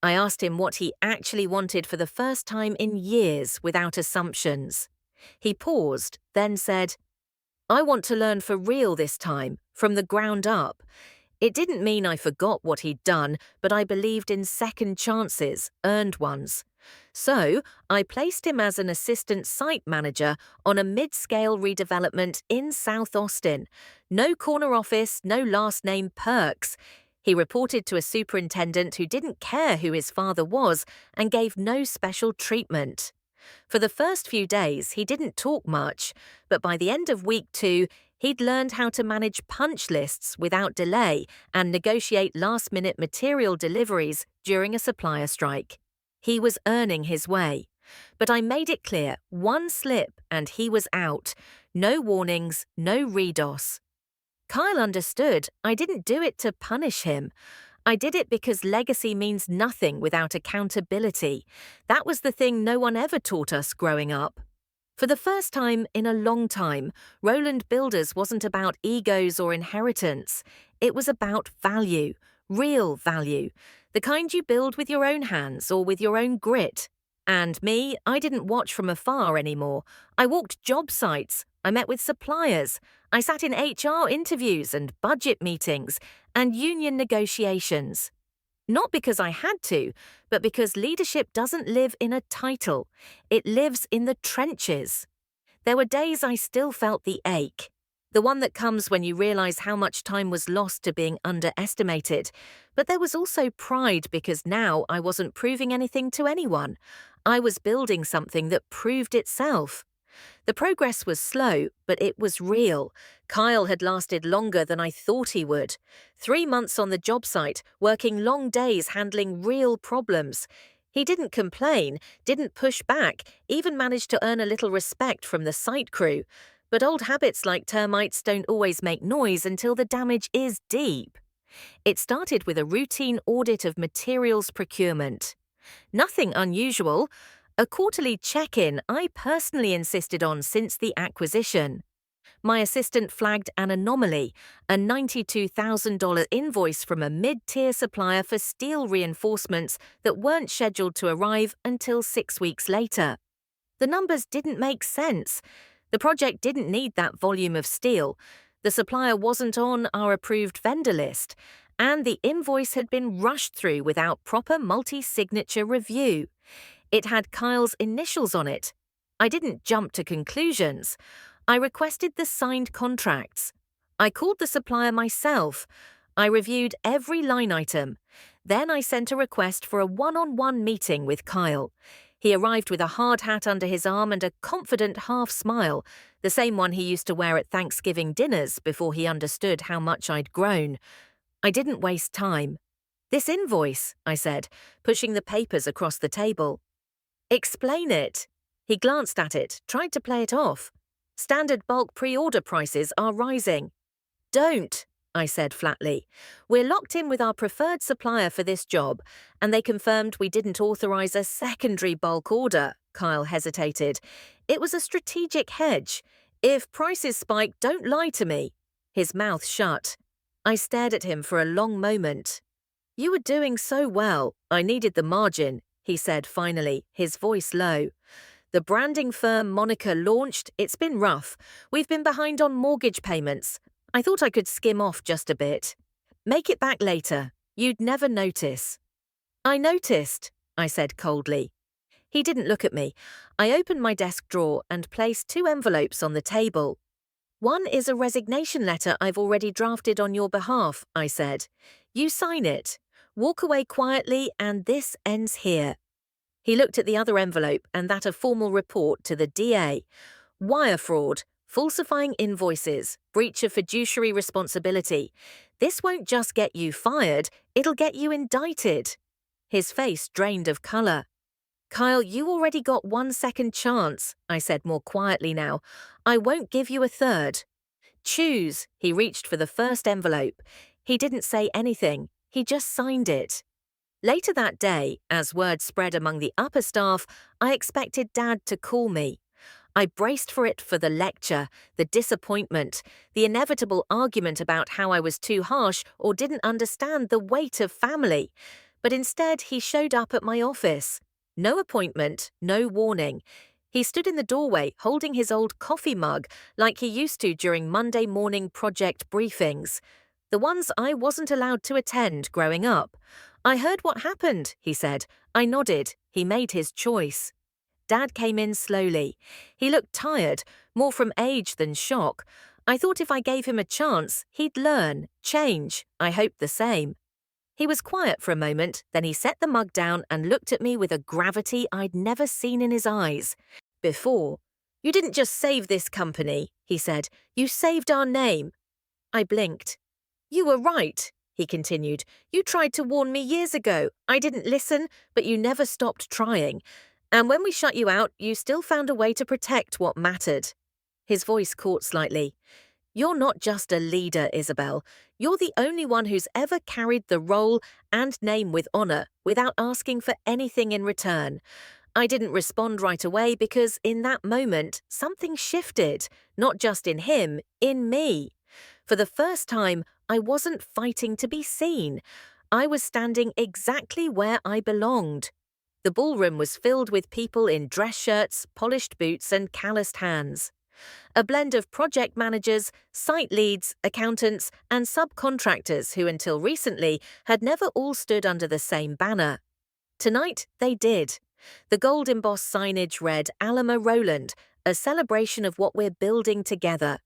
A: I asked him what he actually wanted for the first time in years without assumptions. He paused, then said, "I want to learn for real this time, from the ground up." It didn't mean I forgot what he'd done, but I believed in second chances, earned ones. So, I placed him as an assistant site manager on a mid-scale redevelopment in South Austin. No corner office, no last name perks. He reported to a superintendent who didn't care who his father was and gave no special treatment. For the first few days, he didn't talk much, but by the end of week 2, he'd learned how to manage punch lists without delay and negotiate last-minute material deliveries during a supplier strike. He was earning his way. But I made it clear, one slip and he was out. No warnings, no redos. Kyle understood I didn't do it to punish him. I did it because legacy means nothing without accountability. That was the thing no one ever taught us growing up. For the first time in a long time, Roland Builders wasn't about egos or inheritance. It was about value, real value, the kind you build with your own hands or with your own grit. And me, I didn't watch from afar anymore. I walked job sites, I met with suppliers, I sat in HR interviews and budget meetings and union negotiations. Not because I had to, but because leadership doesn't live in a title. It lives in the trenches. There were days I still felt the ache. The one that comes when you realize how much time was lost to being underestimated. But there was also pride because now I wasn't proving anything to anyone. I was building something that proved itself. The progress was slow, but it was real. Kyle had lasted longer than I thought he would. 3 months on the job site, working long days handling real problems. He didn't complain, didn't push back, even managed to earn a little respect from the site crew. But old habits like termites don't always make noise until the damage is deep. It started with a routine audit of materials procurement. Nothing unusual. A quarterly check-in I personally insisted on since the acquisition. My assistant flagged an anomaly, a $92,000 invoice from a mid-tier supplier for steel reinforcements that weren't scheduled to arrive until 6 weeks later. The numbers didn't make sense. The project didn't need that volume of steel. The supplier wasn't on our approved vendor list, and the invoice had been rushed through without proper multi-signature review. It had Kyle's initials on it. I didn't jump to conclusions. I requested the signed contracts. I called the supplier myself. I reviewed every line item. Then I sent a request for a one-on-one meeting with Kyle. He arrived with a hard hat under his arm and a confident half smile, the same one he used to wear at Thanksgiving dinners before he understood how much I'd grown. I didn't waste time. "This invoice," I said, pushing the papers across the table. "Explain it." He glanced at it, tried to play it off. "Standard bulk pre-order prices are rising." "Don't," I said flatly. "We're locked in with our preferred supplier for this job, and they confirmed we didn't authorize a secondary bulk order." Kyle hesitated. "It was a strategic hedge. If prices spike, don't lie to me." His mouth shut. I stared at him for a long moment. "You were doing so well. I needed the margin," he said finally, his voice low. "The branding firm moniker launched. It's been rough. We've been behind on mortgage payments. I thought I could skim off just a bit. Make it back later. You'd never notice." "I noticed," I said coldly. He didn't look at me. I opened my desk drawer and placed 2 envelopes on the table. "One is a resignation letter I've already drafted on your behalf," I said. "You sign it. Walk away quietly, and this ends here." He looked at the other envelope and that a formal report to the DA. "Wire fraud. falsifying invoices, breach of fiduciary responsibility. This won't just get you fired, it'll get you indicted." His face drained of color. "Kyle, you already got 1 second chance," I said more quietly now. "I won't give you a third." "Choose." He reached for the first envelope. He didn't say anything. He just signed it. Later that day, as word spread among the upper staff, I expected Dad to call me. I braced for it, for the lecture, the disappointment, the inevitable argument about how I was too harsh or didn't understand the weight of family. But instead, he showed up at my office. No appointment, no warning. He stood in the doorway holding his old coffee mug like he used to during Monday morning project briefings. The ones I wasn't allowed to attend growing up. "I heard what happened," he said. I nodded. He made his choice. Dad came in slowly. He looked tired, more from age than shock. I thought if I gave him a chance, he'd learn, change. I hoped the same. He was quiet for a moment, then he set the mug down and looked at me with a gravity I'd never seen in his eyes before. "You didn't just save this company," he said. "You saved our name." I blinked. "You were right," he continued. "You tried to warn me years ago. I didn't listen, but you never stopped trying. And when we shut you out, you still found a way to protect what mattered." His voice caught slightly. "You're not just a leader, Isabel. You're the only one who's ever carried the role and name with honor without asking for anything in return." I didn't respond right away because in that moment, something shifted, not just in him, in me. For the first time, I wasn't fighting to be seen. I was standing exactly where I belonged. The ballroom was filled with people in dress shirts, polished boots, and calloused hands. A blend of project managers, site leads, accountants, and subcontractors who until recently had never all stood under the same banner. Tonight, they did. The gold embossed signage read Alama Roland, a celebration of what we're building together.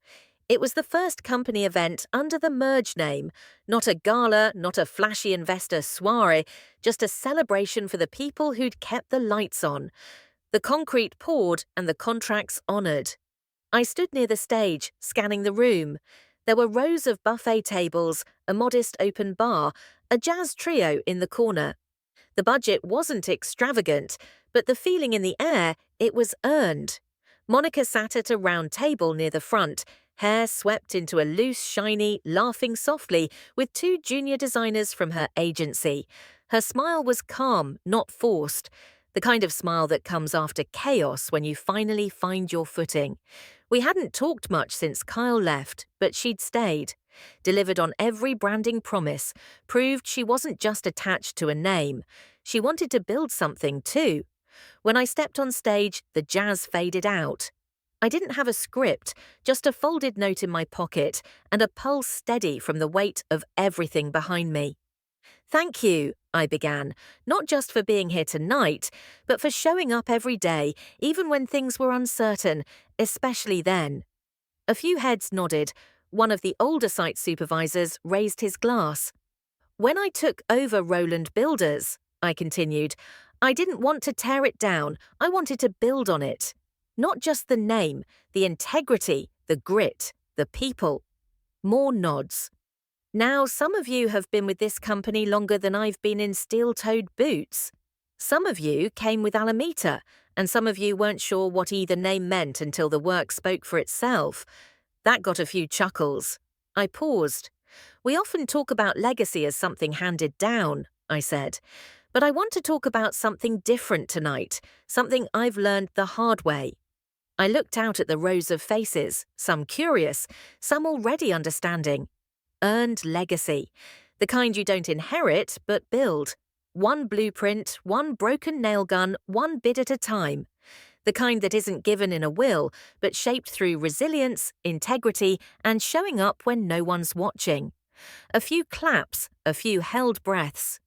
A: It was the first company event under the merge name, not a gala, not a flashy investor soiree, just a celebration for the people who'd kept the lights on. The concrete poured and the contracts honored. I stood near the stage, scanning the room. There were rows of buffet tables, a modest open bar, a jazz trio in the corner. The budget wasn't extravagant, but the feeling in the air, it was earned. Monica sat at a round table near the front, hair swept into a loose, shiny, laughing softly with 2 junior designers from her agency. Her smile was calm, not forced, the kind of smile that comes after chaos when you finally find your footing. We hadn't talked much since Kyle left, but she'd stayed. Delivered on every branding promise, proved she wasn't just attached to a name. She wanted to build something too. When I stepped on stage, the jazz faded out. I didn't have a script, just a folded note in my pocket and a pulse steady from the weight of everything behind me. "Thank you," I began, "not just for being here tonight, but for showing up every day, even when things were uncertain, especially then." A few heads nodded. One of the older site supervisors raised his glass. "When I took over Roland Builders," I continued, "I didn't want to tear it down. I wanted to build on it. Not just the name, the integrity, the grit, the people." More nods. "Now, some of you have been with this company longer than I've been in steel-toed boots. Some of you came with Alameda, and some of you weren't sure what either name meant until the work spoke for itself." That got a few chuckles. I paused. "We often talk about legacy as something handed down," I said. "But I want to talk about something different tonight, something I've learned the hard way." I looked out at the rows of faces, some curious, some already understanding. Earned legacy. The kind you don't inherit, but build. One blueprint, one broken nail gun, one bid at a time. The kind that isn't given in a will, but shaped through resilience, integrity, and showing up when no one's watching. A few claps, a few held breaths.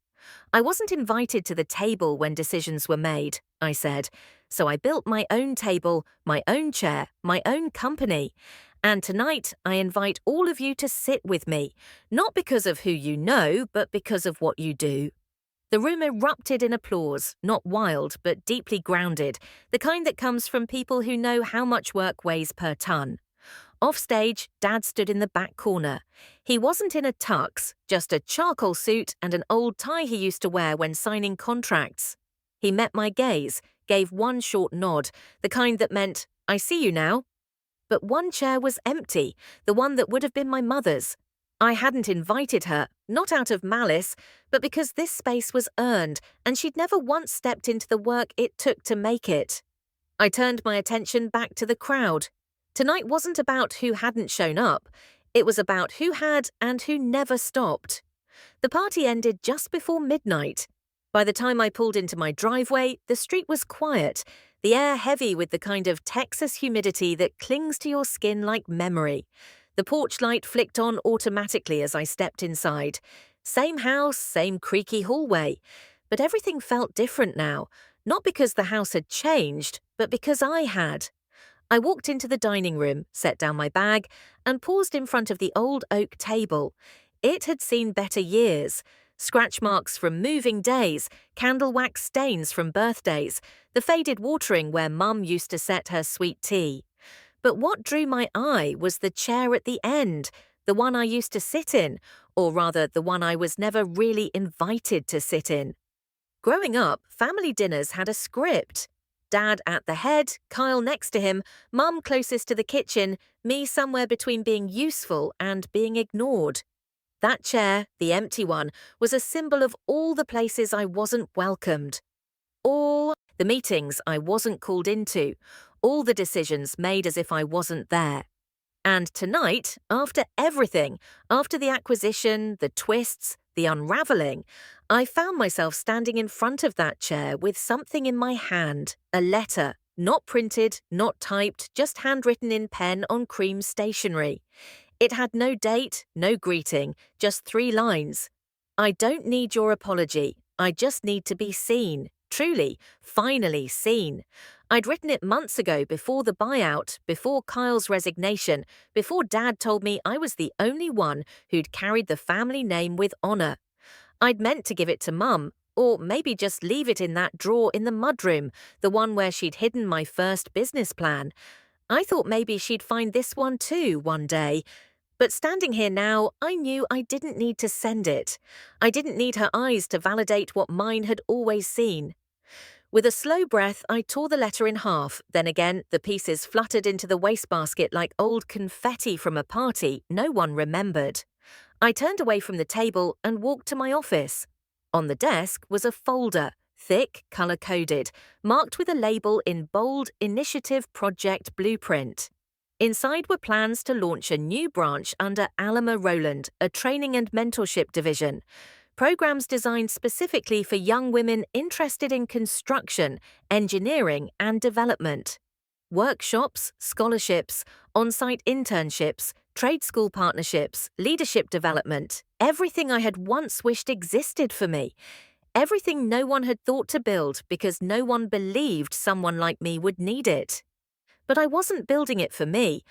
A: "I wasn't invited to the table when decisions were made," I said. "So I built my own table, my own chair, my own company. And tonight I invite all of you to sit with me, not because of who you know, but because of what you do." The room erupted in applause, not wild, but deeply grounded, the kind that comes from people who know how much work weighs per ton. Offstage, Dad stood in the back corner. He wasn't in a tux, just a charcoal suit and an old tie he used to wear when signing contracts. He met my gaze, gave one short nod, the kind that meant, "I see you now." But one chair was empty, the one that would have been my mother's. I hadn't invited her, not out of malice, but because this space was earned, and she'd never once stepped into the work it took to make it. I turned my attention back to the crowd. Tonight wasn't about who hadn't shown up. It was about who had and who never stopped. The party ended just before midnight. By the time I pulled into my driveway, the street was quiet, the air heavy with the kind of Texas humidity that clings to your skin like memory. The porch light flicked on automatically as I stepped inside. Same house, same creaky hallway. But everything felt different now, not because the house had changed, but because I had. I walked into the dining room, set down my bag, and paused in front of the old oak table. It had seen better years. Scratch marks from moving days, candle wax stains from birthdays, the faded watering where Mum used to set her sweet tea. But what drew my eye was the chair at the end, the one I used to sit in, or rather the one I was never really invited to sit in. Growing up, family dinners had a script. Dad at the head, Kyle next to him, Mum closest to the kitchen, me somewhere between being useful and being ignored. That chair, the empty one, was a symbol of all the places I wasn't welcomed. All the meetings I wasn't called into, all the decisions made as if I wasn't there. And tonight, after everything, after the acquisition, the twists, the unraveling, I found myself standing in front of that chair with something in my hand, a letter, not printed, not typed, just handwritten in pen on cream stationery. It had no date, no greeting, just 3 lines. "I don't need your apology. I just need to be seen. Truly, finally seen." I'd written it months ago before the buyout, before Kyle's resignation, before Dad told me I was the only one who'd carried the family name with honor. I'd meant to give it to Mum, or maybe just leave it in that drawer in the mudroom, the one where she'd hidden my first business plan. I thought maybe she'd find this one too one day. But standing here now, I knew I didn't need to send it. I didn't need her eyes to validate what mine had always seen. With a slow breath, I tore the letter in half. Then again, the pieces fluttered into the wastebasket like old confetti from a party no one remembered. I turned away from the table and walked to my office. On the desk was a folder, thick, color-coded, marked with a label in bold Initiative Project Blueprint. Inside were plans to launch a new branch under Alima Rowland, a training and mentorship division. Programs designed specifically for young women interested in construction, engineering, and development. Workshops, scholarships, on-site internships, trade school partnerships, leadership development, everything I had once wished existed for me. Everything no one had thought to build because no one believed someone like me would need it. But I wasn't building it for me.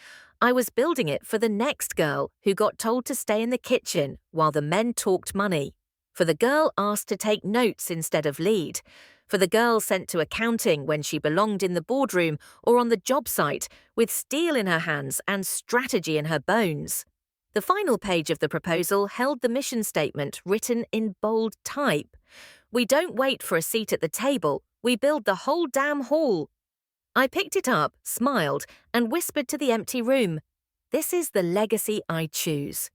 A: I was building it for the next girl who got told to stay in the kitchen while the men talked money. For the girl asked to take notes instead of lead. For the girl sent to accounting when she belonged in the boardroom or on the job site with steel in her hands and strategy in her bones. The final page of the proposal held the mission statement written in bold type. "We don't wait for a seat at the table. We build the whole damn hall." I picked it up, smiled, and whispered to the empty room, "This is the legacy I choose."